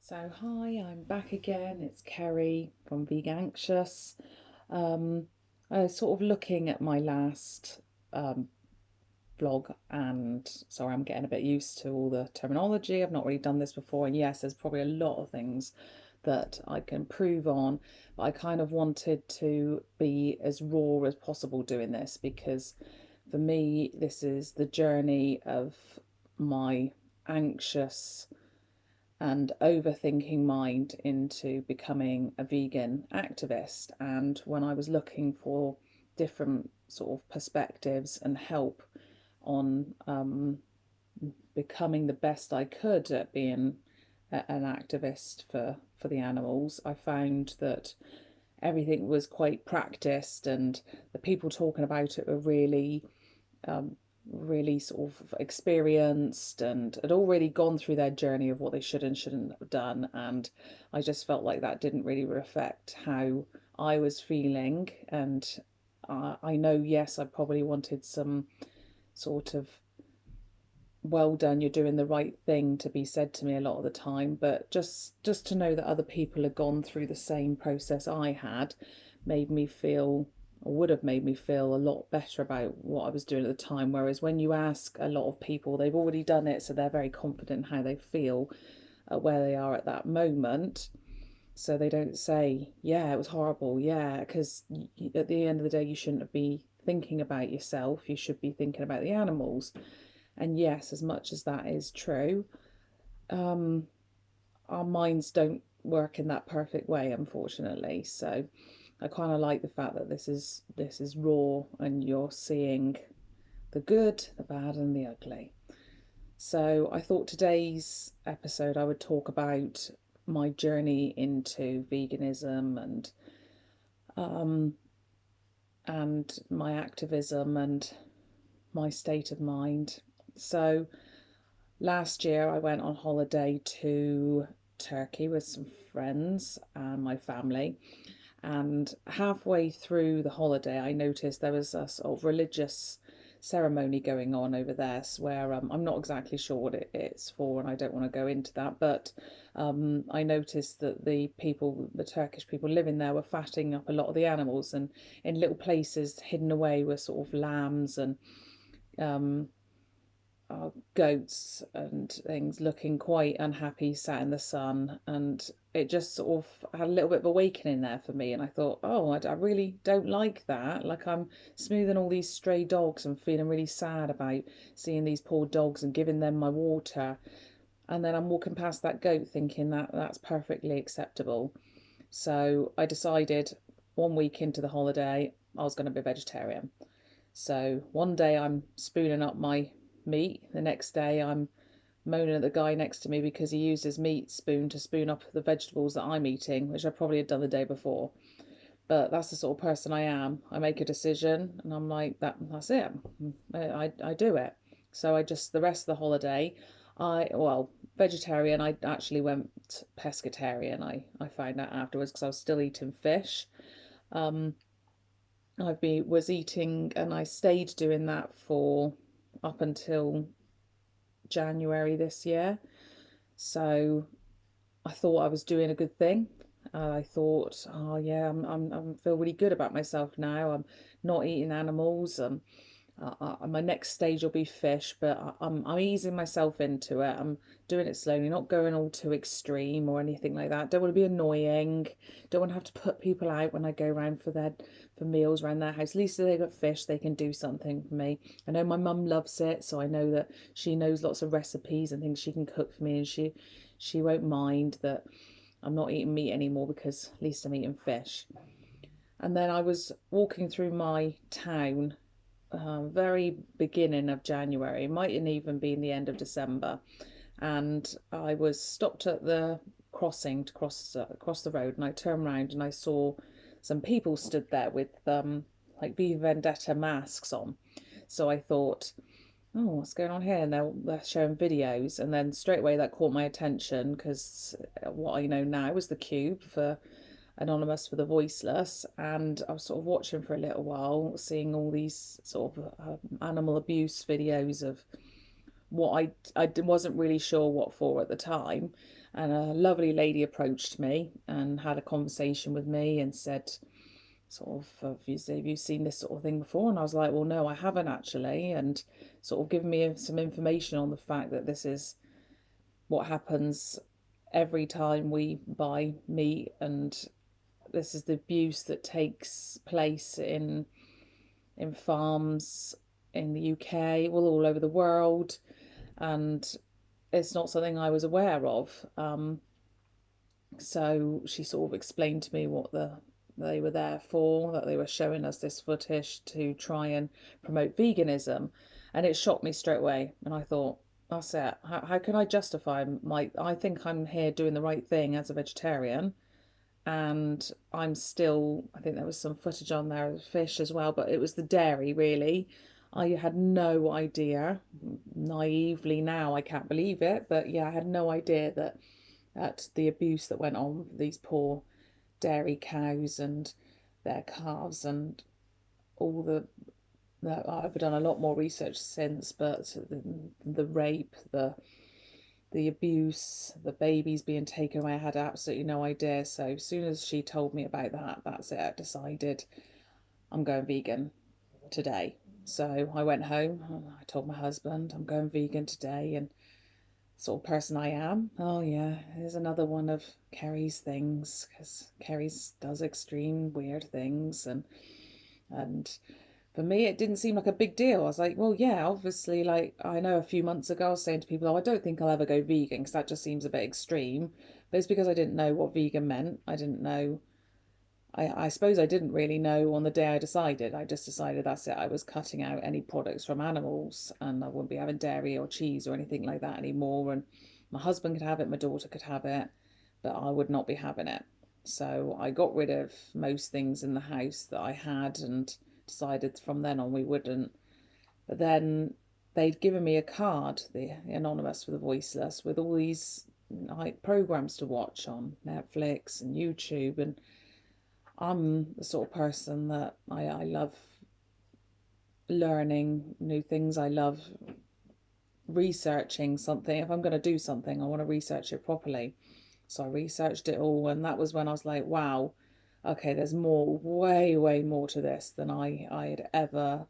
So hi, I'm back again. It's Kerry from Veganxious. I was sort of looking at my last um, vlog, and sorry, I'm getting a bit used to all the terminology. I've not really done this before, and yes, there's probably a lot of things that I can improve on, but I kind of wanted to be as raw as possible doing this because for me, this is the journey of my anxious and overthinking mind into becoming a vegan activist. And when I was looking for different sort of perspectives and help on becoming the best I could at being an activist for the animals, I found that everything was quite practiced, and the people talking about it were um, really sort of experienced and had already gone through their journey of what they should and shouldn't have done. And I just felt like that didn't really reflect how I was feeling. And I know, yes, I probably wanted some sort of well done, you're doing the right thing to be said to me a lot of the time, but just to know that other people had gone through the same process I had made me feel, or would have made me feel, a lot better about what I was doing at the time. Whereas when you ask a lot of people, they've already done it, so they're very confident in how they feel at where they are at that moment, so they don't say, yeah, it was horrible, yeah, because at the end of the day you shouldn't be thinking about yourself, you should be thinking about the animals. And yes, as much as that is true, um, our minds don't work in that perfect way, unfortunately. So I kind of like the fact that this is raw, and you're seeing the good, the bad, and the ugly. So I thought today's episode I would talk about my journey into veganism um, and my activism and my state of mind. So last year, I went on holiday to Turkey with some friends and my family. And halfway through the holiday, I noticed there was a sort of religious ceremony going on over there, where I'm not exactly sure what it's for, and I don't want to go into that. But I noticed that the Turkish people living there, were fattening up a lot of the animals, and in little places hidden away were sort of lambs and um, goats and things looking quite unhappy, sat in the sun. And it just sort of had a little bit of awakening there for me. And I thought, oh, I really don't like that. Like, I'm smoothing all these stray dogs and feeling really sad about seeing these poor dogs and giving them my water. And then I'm walking past that goat thinking that that's perfectly acceptable. So I decided 1 week into the holiday, I was going to be vegetarian. So one day I'm spooning up my meat, the next day I'm moaning at the guy next to me because he used his meat spoon to spoon up the vegetables that I'm eating, which I probably had done the day before. But that's the sort of person I am. I make a decision and I'm like, that's it. I do it. So I just, the rest of the holiday, well, vegetarian, I actually went pescatarian. I found out afterwards because I was still eating fish. Um, was eating, and I stayed doing that for up until January this year. So I thought I was doing a good thing. I thought, oh yeah, I'm feel really good about myself now. I'm not eating animals. My next stage will be fish, but I'm easing myself into it. I'm doing it slowly, not going all too extreme or anything like that. Don't want to be annoying. Don't want to have to put people out when I go around for meals around their house. At least if they've got fish, they can do something for me. I know my mum loves it, so I know that she knows lots of recipes and things she can cook for me, and she won't mind that I'm not eating meat anymore because at least I'm eating fish. And then I was walking through my town, very beginning of January, it mightn't even been the end of December, and I was stopped at the crossing to cross the road, and I turned around and I saw some people stood there with like V Vendetta masks on. So I thought, oh, what's going on here? And they're showing videos, and then straight away that caught my attention because what I know now is the Cube for Anonymous for the Voiceless, and I was sort of watching for a little while, seeing all these sort of animal abuse videos of what I wasn't really sure what for at the time. And a lovely lady approached me and had a conversation with me and said, sort of, have you seen this sort of thing before? And I was like, well, no, I haven't actually. And sort of given me some information on the fact that this is what happens every time we buy meat, and this is the abuse that takes place in farms in the UK, well, all over the world, and it's not something I was aware of. So she sort of explained to me what they were there for, that they were showing us this footage to try and promote veganism, and it shocked me straight away. And I thought, that's it. How can I justify I think I'm here doing the right thing as a vegetarian, and I'm still, I think there was some footage on there of fish as well, but it was the dairy really. I had no idea, naively now, I can't believe it, but yeah, I had no idea that the abuse that went on with these poor dairy cows and their calves and all I've done a lot more research since, but the rape, the abuse, the babies being taken away, I had absolutely no idea. So as soon as she told me about that, that's it. I decided I'm going vegan today. So I went home. I told my husband I'm going vegan today, and sort of person I am. Oh yeah, here's another one of Kerry's things, because Kerry does extreme weird things, and for me it didn't seem like a big deal. I was like, well, yeah, obviously, like I know a few months ago I was saying to people, oh, I don't think I'll ever go vegan because that just seems a bit extreme. But it's because I didn't know what vegan meant. I didn't know. I suppose I didn't really know on the day I decided. I just decided that's it. I was cutting out any products from animals, and I wouldn't be having dairy or cheese or anything like that anymore. And my husband could have it, my daughter could have it, but I would not be having it. So I got rid of most things in the house that I had and decided from then on we wouldn't. But then they'd given me a card, the Anonymous for the Voiceless, with all these like programs to watch on Netflix and YouTube, and I'm the sort of person that I love learning new things. I love researching something. If I'm going to do something, I want to research it properly. So I researched it all, and that was when I was like, wow, okay, there's more, way, way more to this than I had ever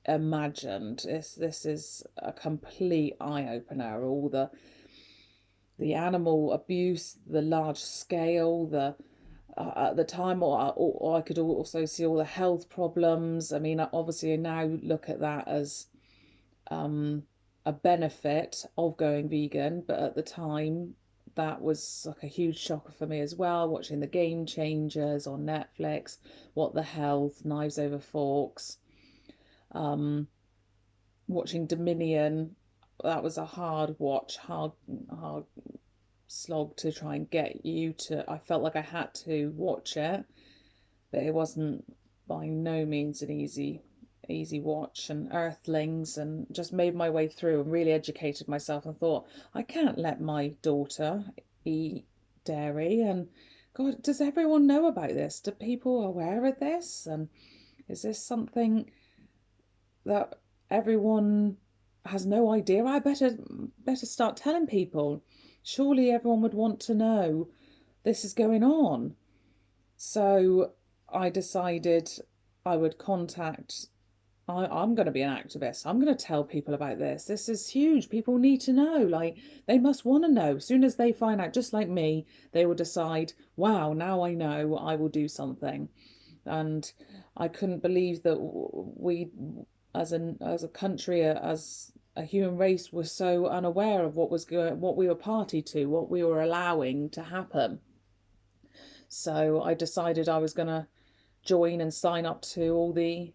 imagined. This is a complete eye opener. All the animal abuse, the large scale, the at the time, or I could also see all the health problems. I mean, obviously, I now look at that as a benefit of going vegan, but at the time, that was like a huge shocker for me as well. Watching the Game Changers on Netflix, What the Health, Knives Over Forks, watching Dominion. That was a hard watch, hard slog to try and get you to. I felt like I had to watch it, but it wasn't by no means an easy watch. And Earthlings, and just made my way through and really educated myself and thought, I can't let my daughter eat dairy. And God, does everyone know about this? Do people aware of this? And is this something that everyone has no idea? I better start telling people. Surely everyone would want to know this is going on. So I decided I would contact. I'm going to be an activist. I'm going to tell people about this. This is huge. People need to know. Like, they must want to know. As soon as they find out, just like me, they will decide, wow, now I know, I will do something. And I couldn't believe that we, as a country, as a human race, were so unaware of what we were party to, what we were allowing to happen. So I decided I was going to join and sign up to all the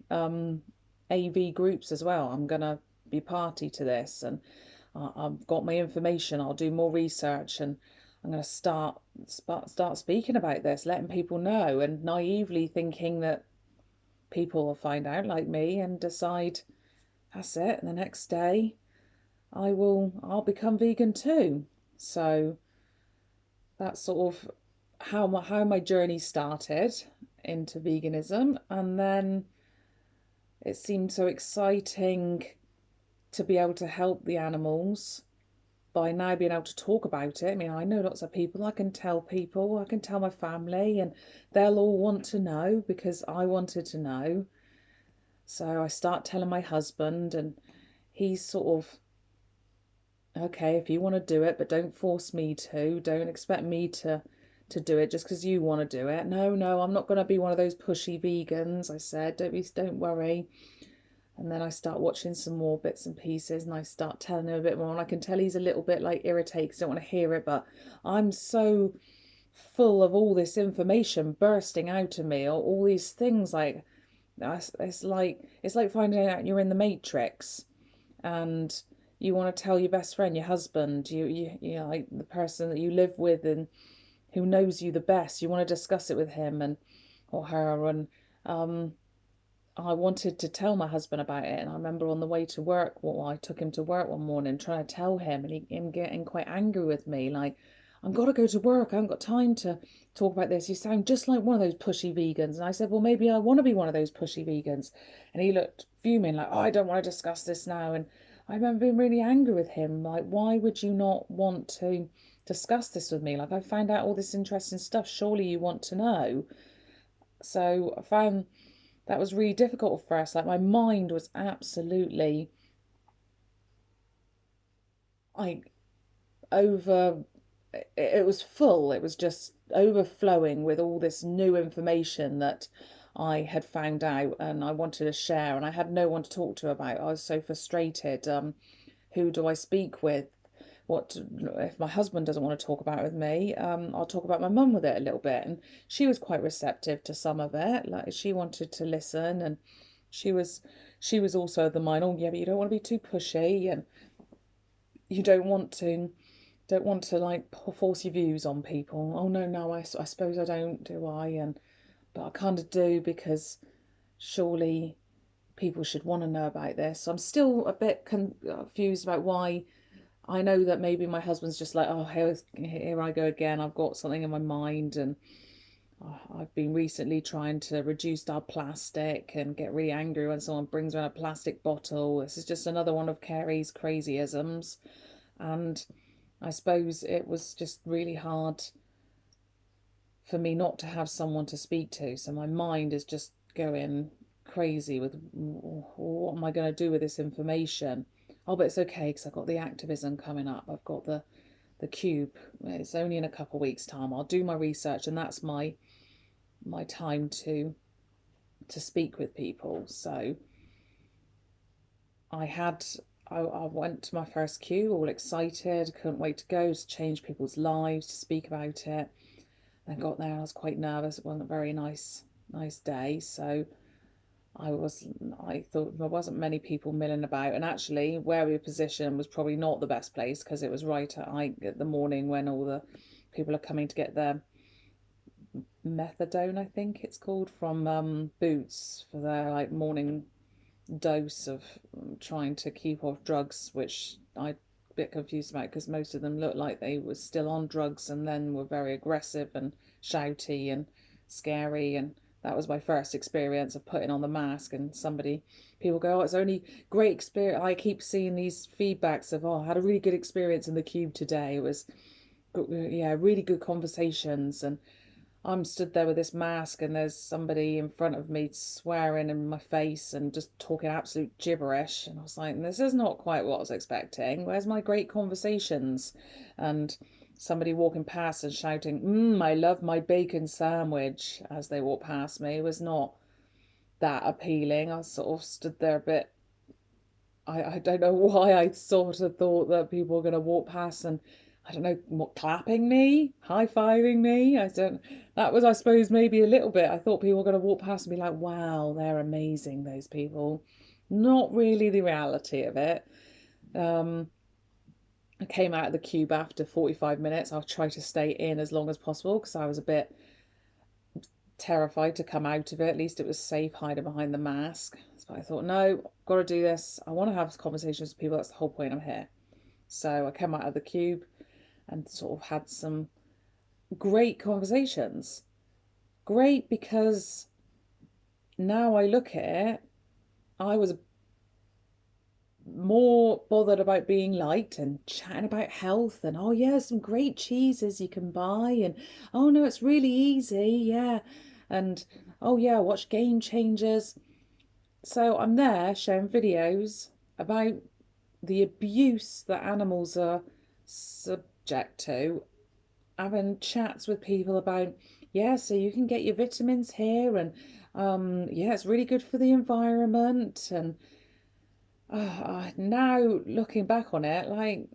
AV groups as well. I'm going to be party to this, and I've got my information. I'll do more research, and I'm going to start speaking about this, letting people know, and naively thinking that people will find out like me and decide that's it. And the next day, I'll become vegan too. So that's sort of how my journey started into veganism, and then it seemed so exciting to be able to help the animals by now being able to talk about it. I mean, I know lots of people, I can tell people, I can tell my family, and they'll all want to know because I wanted to know. So I start telling my husband, and he's sort of, okay, if you want to do it, but don't force me to. Don't expect me to do it just because you want to do it. No, no, I'm not going to be one of those pushy vegans. I said, don't worry. And then I start watching some more bits and pieces, and I start telling him a bit more. And I can tell he's a little bit like irritated 'cause I don't want to hear it, but I'm so full of all this information bursting out of me, all these things like it's like finding out you're in the Matrix, and you want to tell your best friend, your husband, you know, like the person that you live with and who knows you the best. You want to discuss it with him and or her, and um, I wanted to tell my husband about it. And I remember on the way to work, well, I took him to work one morning trying to tell him, and him getting quite angry with me, like, I've got to go to work. I haven't got time to talk about this. You sound just like one of those pushy vegans. And I said, well, maybe I want to be one of those pushy vegans. And he looked fuming, like, oh, I don't want to discuss this now. And I remember being really angry with him. Like, why would you not want to discuss this with me? Like, I found out all this interesting stuff. Surely you want to know. So I found that was really difficult at first. Like, my mind was absolutely like over, it was full. It was just overflowing with all this new information that I had found out and I wanted to share, and I had no one to talk to about. I was so frustrated. Who do I speak with? What if my husband doesn't want to talk about it with me? I'll talk about my mum with it a little bit, and she was quite receptive to some of it. Like, she wanted to listen, and she was she was also of the mind, oh yeah, but you don't want to be too pushy, and you don't want to like force your views on people. Oh no, no, I suppose I don't, do I? And but I kind of do, because surely people should want to know about this. So I'm still a bit confused about why. I know that maybe my husband's just like, oh, here I go again. I've got something in my mind, and I've been recently trying to reduce our plastic and get really angry when someone brings around a plastic bottle. This is just another one of Carrie's crazyisms. And I suppose it was just really hard for me not to have someone to speak to. So my mind is just going crazy with what am I going to do with this information? Oh, but it's okay because I've got the activism coming up. I've got the cube. It's only in a couple of weeks' time. I'll do my research, and that's my time to speak with people. So I had I went to my first queue all excited, couldn't wait to go, to change people's lives, to speak about it. I got there and I was quite nervous. It wasn't a very nice day. So I thought there wasn't many people milling about, and actually where we were positioned was probably not the best place because it was right at the morning when all the people are coming to get their methadone, I think it's called, from Boots for their like morning dose of trying to keep off drugs, which I a bit confused about because most of them looked like they were still on drugs and then were very aggressive and shouty and scary. And that was my first experience of putting on the mask. And people go, oh, it's only great experience. I keep seeing these feedbacks of, oh, I had a really good experience in the cube today. It was, yeah, really good conversations. And I'm stood there with this mask, and there's somebody in front of me swearing in my face and just talking absolute gibberish. And I was like, this is not quite what I was expecting. Where's my great conversations? And somebody walking past and shouting, I love my bacon sandwich, as they walk past me, was not that appealing. I sort of stood there a bit. I don't know why I sort of thought that people were going to walk past and, I don't know, what, clapping me, high-fiving me. That was, I suppose, maybe a little bit. I thought people were going to walk past and be like, wow, they're amazing, those people. Not really the reality of it. I came out of the cube after 45 minutes. I'll try to stay in as long as possible because I was a bit terrified to come out of it. At least it was safe hiding behind the mask. So I thought, no, I've got to do this. I want to have conversations with people. That's the whole point I'm here. So I came out of the cube and sort of had some great conversations. Great because now I look at it, I was more bothered about being liked and chatting about health and, oh yeah, some great cheeses you can buy, and oh no, it's really easy, yeah, and oh yeah, watch Game Changers. So I'm there showing videos about the abuse that animals are subject to, having chats with people about, yeah, so you can get your vitamins here, and yeah, it's really good for the environment. And now looking back on it, like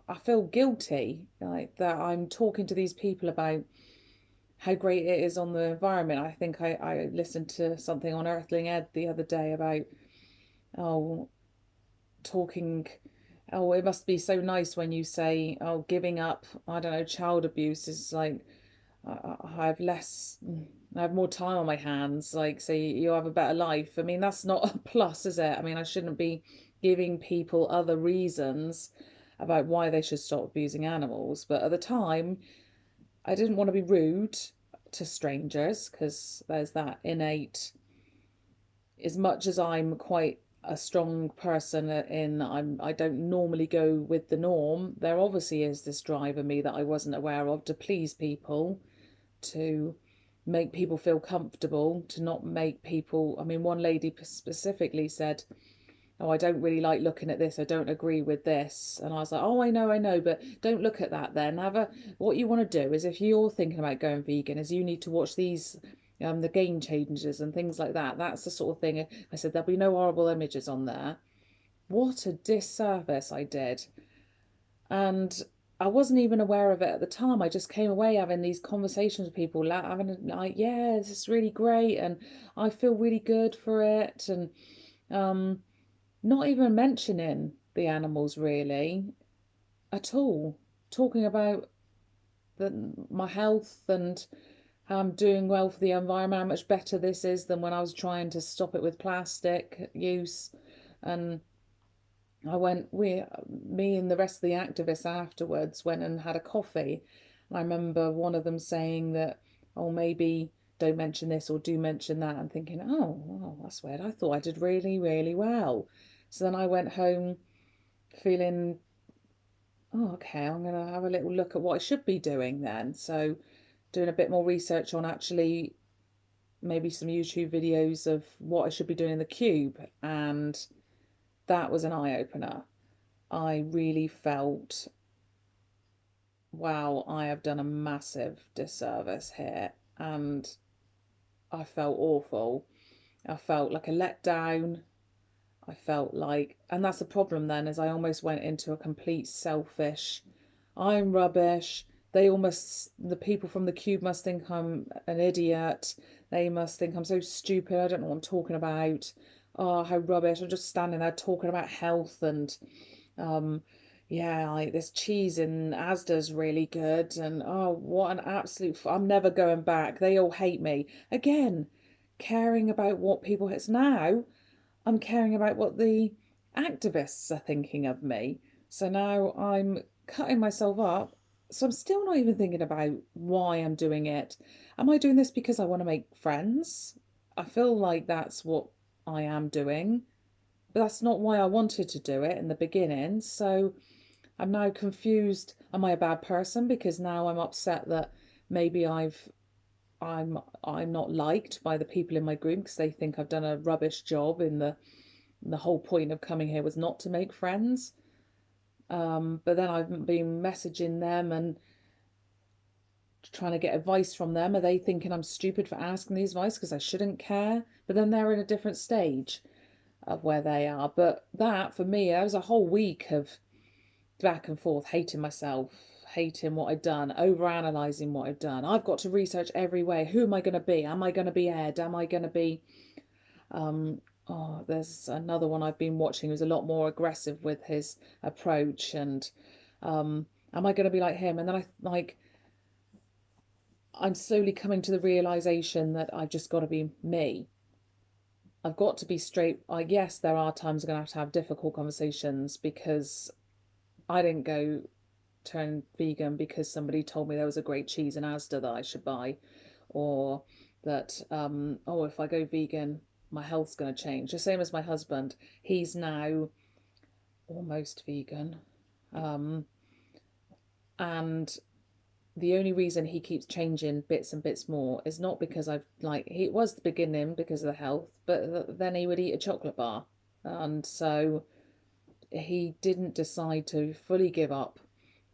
I feel guilty, like that I'm talking to these people about how great it is on the environment. I think I listened to something on Earthling Ed the other day about, oh, talking, oh, it must be so nice when you say, oh, giving up, I don't know, child abuse is like, I have less, I have more time on my hands. Like, so you have a better life. I mean, that's not a plus, is it? I mean, I shouldn't be giving people other reasons about why they should stop abusing animals. But at the time, I didn't want to be rude to strangers because there's that innate, as much as I'm quite a strong person in I don't normally go with the norm, there obviously is this drive in me that I wasn't aware of, to please people, to make people feel comfortable, to not make people, I mean, one lady specifically said, oh, I don't really like looking at this, I don't agree with this. And I was like, oh, I know, but don't look at that then. Have a, what you want to do is, if you're thinking about going vegan, is you need to watch these the Game Changers and things like that. That's the sort of thing. I said there'll be no horrible images on there. What a disservice I did. And I wasn't even aware of it at the time. I just came away having these conversations with people, having like, yeah, this is really great, and I feel really good for it, and um, not even mentioning the animals really at all. Talking about my health and how I'm doing well for the environment, how much better this is than when I was trying to stop it with plastic use. And I went, me and the rest of the activists afterwards went and had a coffee. And I remember one of them saying that, oh, maybe don't mention this or do mention that. And thinking, oh, well, that's weird. I thought I did really, really well. So then I went home feeling, oh, okay, I'm going to have a little look at what I should be doing then. So doing a bit more research on actually maybe some YouTube videos of what I should be doing in the cube. And that was an eye opener. I really felt, wow, I have done a massive disservice here. And I felt awful. I felt like a letdown. I felt like, and that's the problem then, is I almost went into a complete selfish, I'm rubbish. They almost, the people from the cube must think I'm an idiot. They must think I'm so stupid. I don't know what I'm talking about. Oh, how rubbish. I'm just standing there talking about health and um, yeah, like this cheese in Asda's really good, and oh, what an absolute! I'm never going back. They all hate me again. Caring about what people. It's now I'm caring about what the activists are thinking of me. So now I'm cutting myself up. So I'm still not even thinking about why I'm doing it. Am I doing this because I want to make friends? I feel like that's what I am doing. But that's not why I wanted to do it in the beginning. So I'm now confused. Am I a bad person? Because now I'm upset that maybe I'm not liked by the people in my group because they think I've done a rubbish job in the whole point of coming here was not to make friends. But then I've been messaging them and trying to get advice from them. Are they thinking I'm stupid for asking these advice because I shouldn't care? But then they're in a different stage of where they are. But that for me, that was a whole week of back and forth, hating myself, hating what I'd done, over analysing what I've done. I've got to research every way. Who am I going to be? Am I going to be Ed? Am I going to be oh, there's another one I've been watching who's a lot more aggressive with his approach, and am I going to be like him? And then I'm slowly coming to the realization that I've just got to be me. I've got to be straight. I guess there are times I'm going to have difficult conversations because I didn't go turn vegan because somebody told me there was a great cheese in Asda that I should buy, or that oh, if I go vegan, my health's going to change. The same as my husband. He's now almost vegan. Um, and the only reason he keeps changing bits and bits more is not because I've like, it was the beginning because of the health, but then he would eat a chocolate bar. And so he didn't decide to fully give up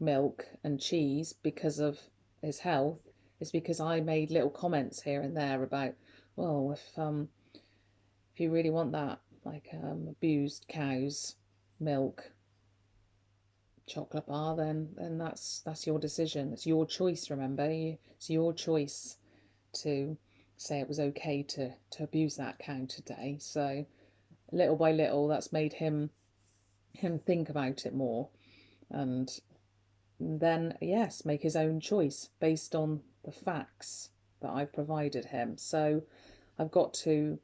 milk and cheese because of his health. It's because I made little comments here and there about, well, if you really want that, like abused cows milk chocolate bar, then that's your decision. It's your choice. Remember, it's your choice to say it was okay to abuse that cow today. So little by little, that's made him think about it more, and then yes, make his own choice based on the facts that I've provided him. So I've got to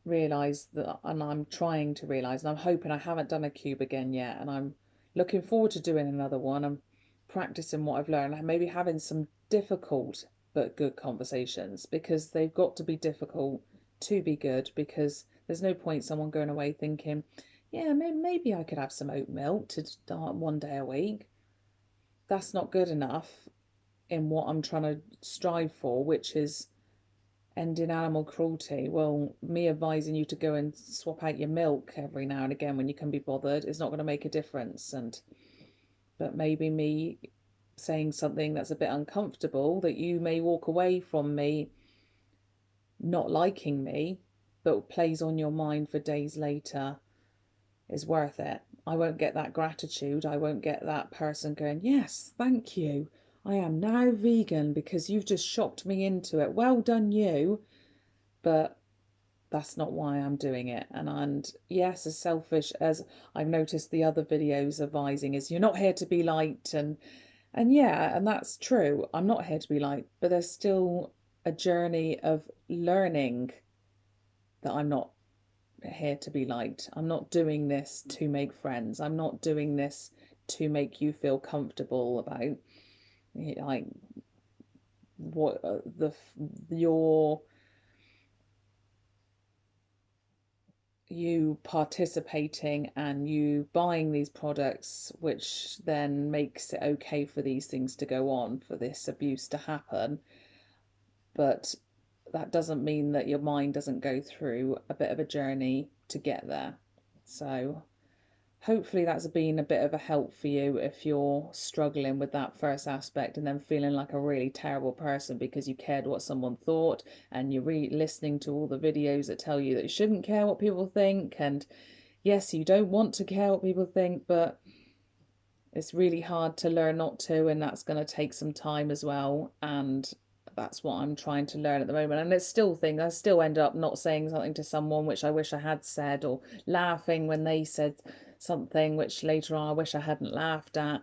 realize that, and I'm trying to realize, and I'm hoping I haven't done a cube again yet, and I'm looking forward to doing another one. I'm practicing what I've learned, and maybe having some difficult but good conversations, because they've got to be difficult to be good, because there's no point someone going away thinking, yeah, maybe I could have some oat milk to start one day a week. That's not good enough in what I'm trying to strive for, which is ending animal cruelty. Well, me advising you to go and swap out your milk every now and again when you can be bothered is not going to make a difference. But maybe me saying something that's a bit uncomfortable, that you may walk away from me not liking me, but plays on your mind for days later, is worth it. I won't get that gratitude. I won't get that person going, yes, thank you, I am now vegan because you've just shocked me into it. Well done, you. But that's not why I'm doing it. And yes, as selfish as I've noticed the other videos advising is, you're not here to be liked, and yeah, and that's true. I'm not here to be liked, but there's still a journey of learning that I'm not here to be liked. I'm not doing this to make friends. I'm not doing this to make you feel comfortable about like what your you participating and you buying these products, which then makes it okay for these things to go on, for this abuse to happen. But that doesn't mean that your mind doesn't go through a bit of a journey to get there. So hopefully that's been a bit of a help for you if you're struggling with that first aspect and then feeling like a really terrible person because you cared what someone thought, and you're listening to all the videos that tell you that you shouldn't care what people think. And yes, you don't want to care what people think, but it's really hard to learn not to, and that's going to take some time as well. And that's what I'm trying to learn at the moment. And it's still things, I still end up not saying something to someone which I wish I had said, or laughing when they said something which later on I wish I hadn't laughed at.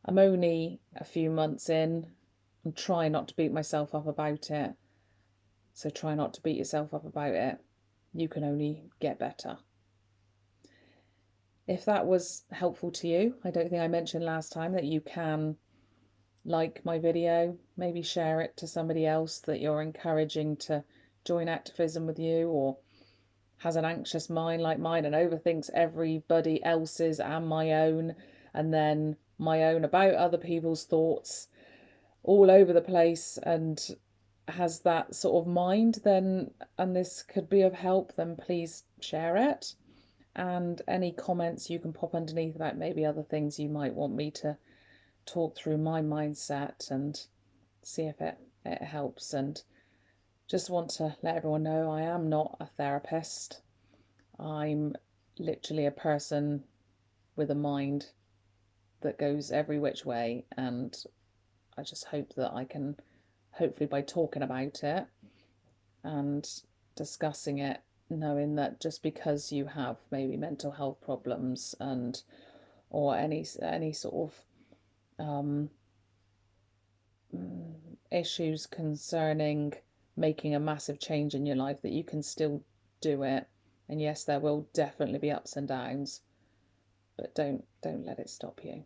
I'm only a few months in. I'm trying not to beat myself up about it. So try not to beat yourself up about it. You can only get better. If that was helpful to you, I don't think I mentioned last time that you can like my video, maybe share it to somebody else that you're encouraging to join activism with you, or has an anxious mind like mine and overthinks everybody else's and my own, and then my own about other people's thoughts all over the place, and has that sort of mind, then, and this could be of help, then please share it. And any comments you can pop underneath about maybe other things you might want me to talk through my mindset and see if it helps. And just want to let everyone know I am not a therapist. I'm literally a person with a mind that goes every which way, and I just hope that I can, hopefully by talking about it and discussing it, knowing that just because you have maybe mental health problems and or any sort of issues concerning making a massive change in your life, that you can still do it. And yes, there will definitely be ups and downs, but don't let it stop you.